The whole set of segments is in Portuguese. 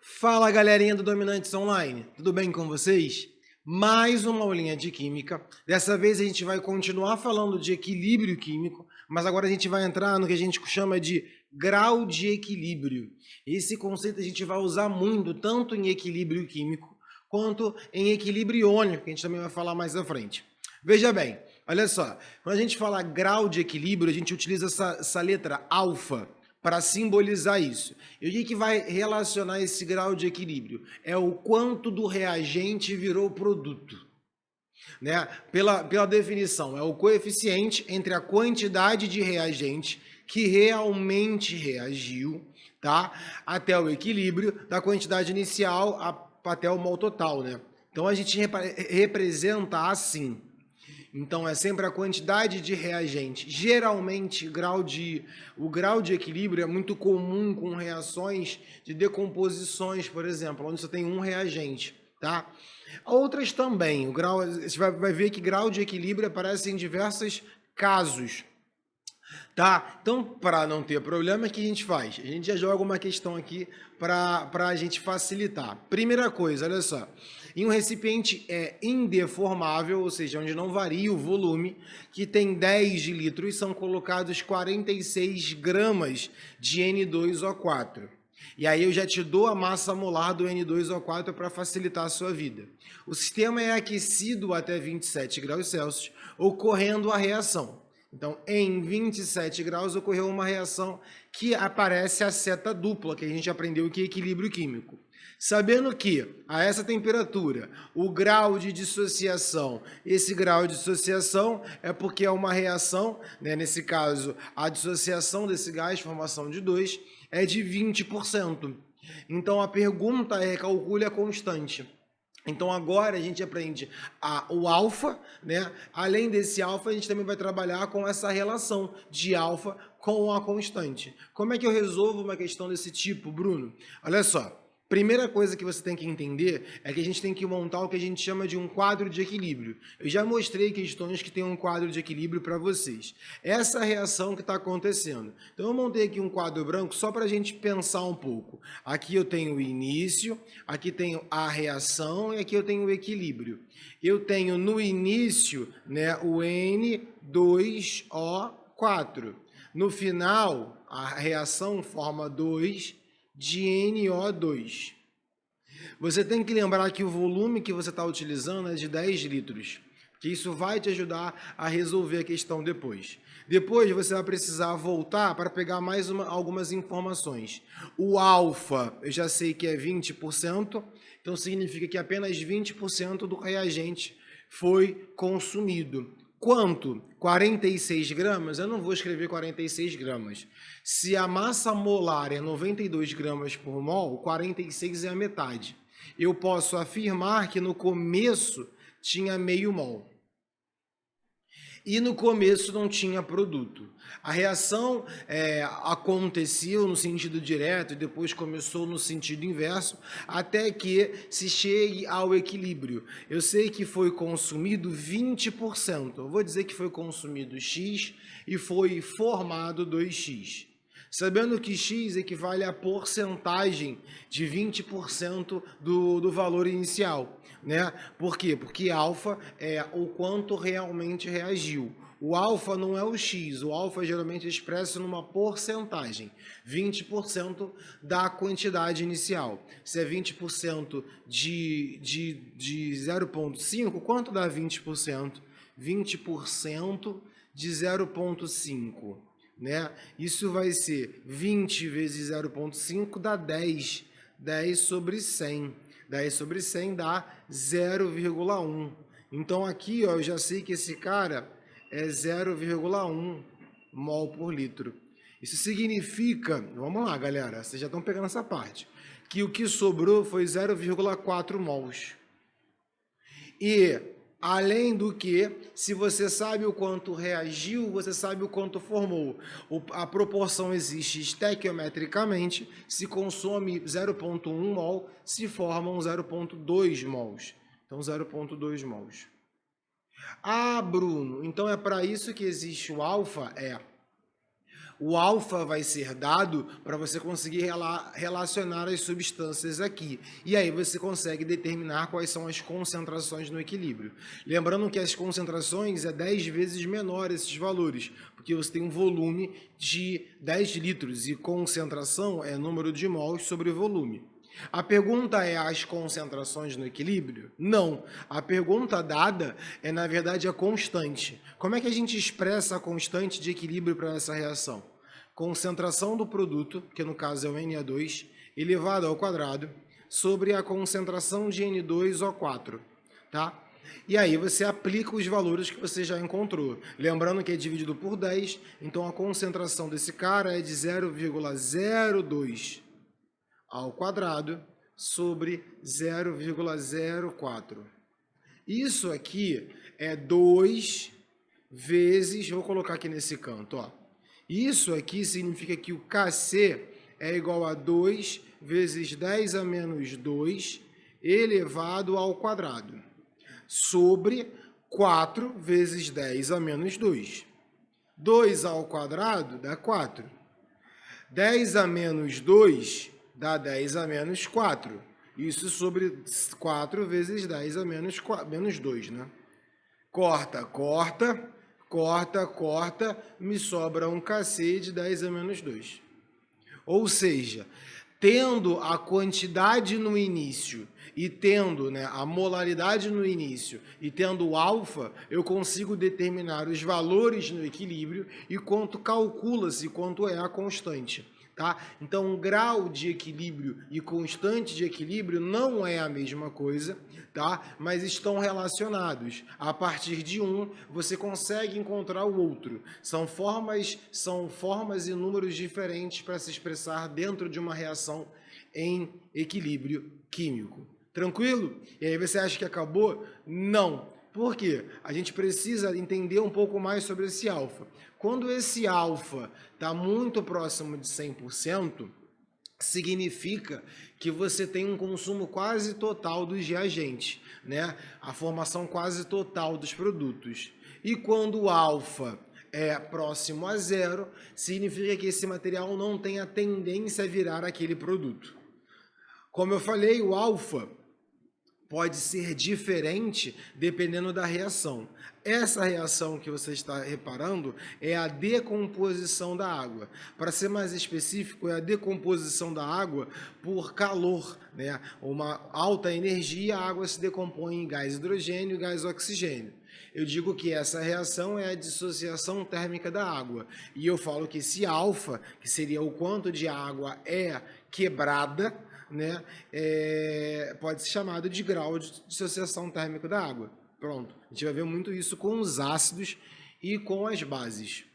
Fala galerinha do Dominantes Online, tudo bem com vocês? Mais uma aulinha de Química. Dessa vez a gente vai continuar falando de equilíbrio químico, mas agora a gente vai entrar no que a gente chama de grau de equilíbrio. Esse conceito a gente vai usar muito, tanto em equilíbrio químico, quanto em equilíbrio iônico, que a gente também vai falar mais à frente. Veja bem, olha só, quando a gente fala grau de equilíbrio, a gente utiliza essa letra alfa para simbolizar isso. E o que vai relacionar esse grau de equilíbrio? É o quanto do reagente virou produto. Né? Pela definição, é o coeficiente entre a quantidade de reagente que realmente reagiu, tá? Até o equilíbrio da quantidade inicial até o mol total, né? Então a gente representa assim. Então é sempre a quantidade de reagente. Geralmente o grau de equilíbrio é muito comum com reações de decomposições, por exemplo, onde você tem um reagente, tá? Outras também, você vai ver que grau de equilíbrio aparece em diversos casos. Tá? Então, para não ter problema, o que a gente faz? A gente já joga uma questão aqui para a gente facilitar. Primeira coisa, olha só. Em um recipiente indeformável, ou seja, onde não varia o volume, que tem 10 de litros, são colocados 46 gramas de N2O4. E aí eu já te dou a massa molar do N2O4 para facilitar a sua vida. O sistema é aquecido até 27 graus Celsius, ocorrendo a reação. Então, em 27 graus ocorreu uma reação que aparece a seta dupla, que a gente aprendeu que é equilíbrio químico. Sabendo que, a essa temperatura, o grau de dissociação, esse grau de dissociação é porque é uma reação, né, nesse caso, a dissociação desse gás, formação de 2, é de 20%. Então, a pergunta é, calcule a constante. Então agora a gente aprende o alfa, né? Além desse alfa, a gente também vai trabalhar com essa relação de alfa com a constante. Como é que eu resolvo uma questão desse tipo, Bruno? Olha só, primeira coisa que você tem que entender é que a gente tem que montar o que a gente chama de um quadro de equilíbrio. Eu já mostrei questões que tem um quadro de equilíbrio para vocês. Essa reação que está acontecendo. Então eu montei aqui um quadro branco só para a gente pensar um pouco. Aqui eu tenho o início, aqui tenho a reação e aqui eu tenho o equilíbrio. Eu tenho no início, né, o N2O4. No final, a reação forma 2 de NO2. Você tem que lembrar que o volume que você está utilizando é de 10 litros, que isso vai te ajudar a resolver a questão depois. Depois você vai precisar voltar para pegar mais algumas informações. O alfa, eu já sei que é 20%, então significa que apenas 20% do reagente foi consumido. Quanto? 46 gramas? Eu não vou escrever 46 gramas. Se a massa molar é 92 gramas por mol, 46 é a metade. Eu posso afirmar que no começo tinha meio mol. E no começo não tinha produto. A reação aconteceu no sentido direto e depois começou no sentido inverso, até que se chegue ao equilíbrio. Eu sei que foi consumido 20%. Eu vou dizer que foi consumido X e foi formado 2X. Sabendo que X equivale à porcentagem de 20% do valor inicial, né? Por quê? Porque alfa é o quanto realmente reagiu. O alfa não é o X, o alfa geralmente é expresso numa porcentagem, 20% da quantidade inicial. Se é 20% de 0,5, quanto dá 20%? 20% de 0,5. Né? Isso vai ser 20 vezes 0,5 dá 10. 10 sobre 100. 10 sobre 100 dá 0,1. Então aqui ó, eu já sei que esse cara é 0,1 mol por litro. Isso significa, vamos lá galera, vocês já estão pegando essa parte, que o que sobrou foi 0,4 mols. E além do que, se você sabe o quanto reagiu, você sabe o quanto formou. A proporção existe estequiometricamente, se consome 0,1 mol, se formam 0,2 mols. Então 0,2 mols. Ah, Bruno, então é para isso que existe o alfa? É. O alfa vai ser dado para você conseguir relacionar as substâncias aqui. E aí você consegue determinar quais são as concentrações no equilíbrio. Lembrando que as concentrações é 10 vezes menor esses valores, porque você tem um volume de 10 litros e concentração é número de mols sobre volume. A pergunta é as concentrações no equilíbrio? Não. A pergunta dada é, na verdade, a constante. Como é que a gente expressa a constante de equilíbrio para essa reação? Concentração do produto, que no caso é o Na2, elevado ao quadrado, sobre a concentração de N2O4, tá? E aí você aplica os valores que você já encontrou. Lembrando que é dividido por 10, então a concentração desse cara é de 0,02 ao quadrado sobre 0,04. Isso aqui é 2 vezes, vou colocar aqui nesse canto, ó. Isso aqui significa que o Kc é igual a 2 vezes 10 a menos 2 elevado ao quadrado, sobre 4 vezes 10 a menos 2. 2 ao quadrado dá 4. 10 a menos 2 dá 10 a menos 4. Isso sobre 4 vezes 10 a menos 2, né? Corta, corta, corta, corta, me sobra um Kc de 10 a menos 2. Ou seja, tendo a quantidade no início e tendo, né, a molaridade no início e tendo o alfa, eu consigo determinar os valores no equilíbrio e quanto calcula-se quanto é a constante. Tá? Então, grau de equilíbrio e constante de equilíbrio não é a mesma coisa, tá? Mas estão relacionados. A partir de um, você consegue encontrar o outro. São formas e números diferentes para se expressar dentro de uma reação em equilíbrio químico. Tranquilo? E aí você acha que acabou? Não. Por quê? A gente precisa entender um pouco mais sobre esse alfa. Quando esse alfa está muito próximo de 100%, significa que você tem um consumo quase total dos reagentes, né? A formação quase total dos produtos. E quando o alfa é próximo a zero, significa que esse material não tem a tendência a virar aquele produto. Como eu falei, o alfa pode ser diferente dependendo da reação. Essa reação que você está reparando é a decomposição da água. Para ser mais específico, é a decomposição da água por calor, né? Uma alta energia, a água se decompõe em gás hidrogênio e gás oxigênio. Eu digo que essa reação é a dissociação térmica da água. E eu falo que esse alfa, que seria o quanto de água é quebrada, né, pode ser chamado de grau de dissociação térmica da água. Pronto. A gente vai ver muito isso com os ácidos e com as bases.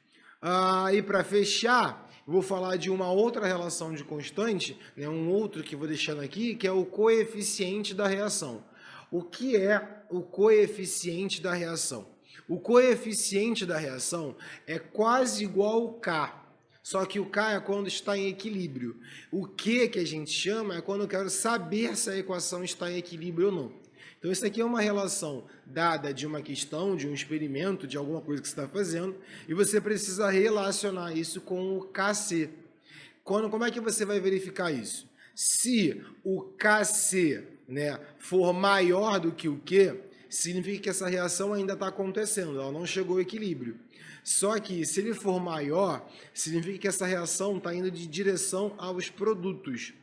E para fechar, eu vou falar de uma outra relação de constante, né, um outro que vou deixando aqui, que é o coeficiente da reação. O que é o coeficiente da reação? O coeficiente da reação é quase igual ao K. Só que o K é quando está em equilíbrio. O Q que a gente chama é quando eu quero saber se a equação está em equilíbrio ou não. Então, isso aqui é uma relação dada de uma questão, de um experimento, de alguma coisa que você está fazendo, e você precisa relacionar isso com o Kc. Como é que você vai verificar isso? Se o Kc, né, for maior do que o Q, significa que essa reação ainda está acontecendo, ela não chegou ao equilíbrio. Só que, se ele for maior, significa que essa reação está indo de direção aos produtos.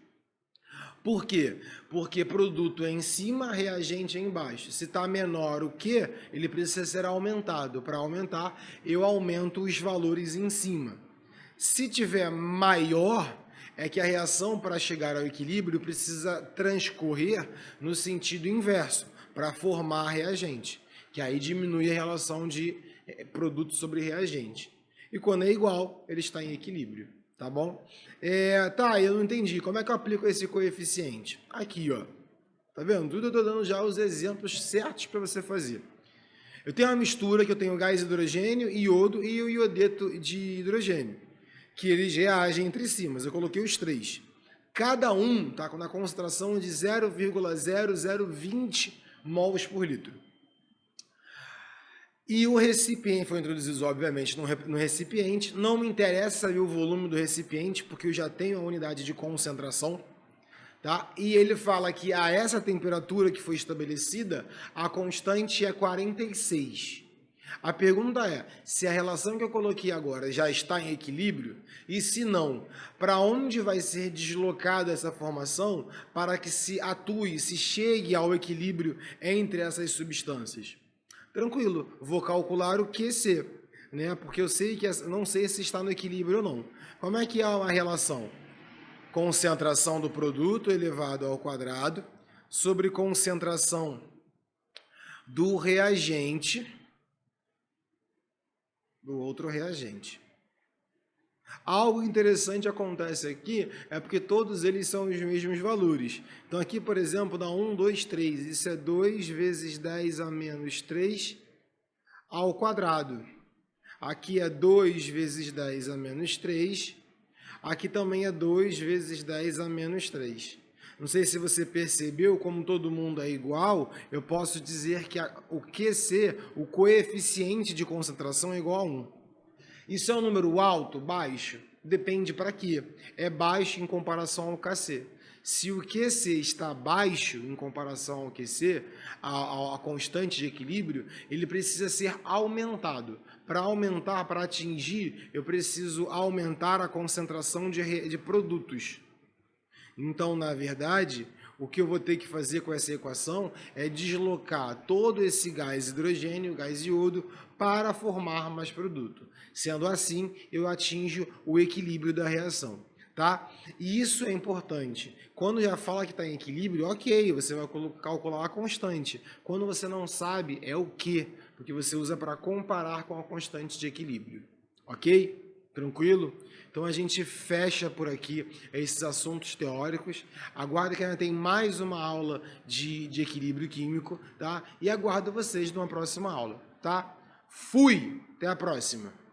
Por quê? Porque produto é em cima, reagente é embaixo. Se está menor o Q, ele precisa ser aumentado. Para aumentar, eu aumento os valores em cima. Se tiver maior, é que a reação para chegar ao equilíbrio precisa transcorrer no sentido inverso, para formar reagente, que aí diminui a relação de produto sobre reagente. E quando é igual, ele está em equilíbrio, tá bom? Eu não entendi. Como é que eu aplico esse coeficiente? Aqui, ó. Tá vendo? Tudo eu estou dando já os exemplos certos para você fazer. Eu tenho uma mistura que eu tenho gás hidrogênio, iodo e o iodeto de hidrogênio, que eles reagem entre si, mas eu coloquei os três. Cada um está na concentração de 0,0020 mols por litro. E o recipiente foi introduzido, obviamente, no recipiente. Não me interessa saber o volume do recipiente, porque eu já tenho a unidade de concentração. Tá? E ele fala que a essa temperatura que foi estabelecida, a constante é 46. A pergunta é, se a relação que eu coloquei agora já está em equilíbrio, e se não, para onde vai ser deslocada essa formação para que se atue, se chegue ao equilíbrio entre essas substâncias? Tranquilo, vou calcular o QC, né? Porque eu sei que não sei se está no equilíbrio ou não. Como é que é uma relação? Concentração do produto elevado ao quadrado sobre concentração do reagente do outro reagente. Algo interessante acontece aqui é porque todos eles são os mesmos valores. Então aqui, por exemplo, dá 1, 2, 3. Isso é 2 vezes 10 a menos 3 ao quadrado. Aqui é 2 vezes 10 a menos 3. Aqui também é 2 vezes 10 a menos 3. Não sei se você percebeu, como todo mundo é igual, eu posso dizer que o QC, o coeficiente de concentração, é igual a 1. Isso é um número alto, baixo? Depende para quê. É baixo em comparação ao KC. Se o QC está baixo em comparação ao QC, a constante de equilíbrio, ele precisa ser aumentado. Para aumentar, para atingir, eu preciso aumentar a concentração de produtos. Então, na verdade, o que eu vou ter que fazer com essa equação é deslocar todo esse gás hidrogênio, gás iodo, para formar mais produto. Sendo assim, eu atinjo o equilíbrio da reação. Tá? E isso é importante. Quando já fala que está em equilíbrio, ok, você vai calcular a constante. Quando você não sabe, é o que, porque você usa para comparar com a constante de equilíbrio. Ok? Tranquilo? Então a gente fecha por aqui esses assuntos teóricos. Aguardo que ainda tem mais uma aula de equilíbrio químico, tá? E aguardo vocês numa próxima aula, tá? Fui! Até a próxima!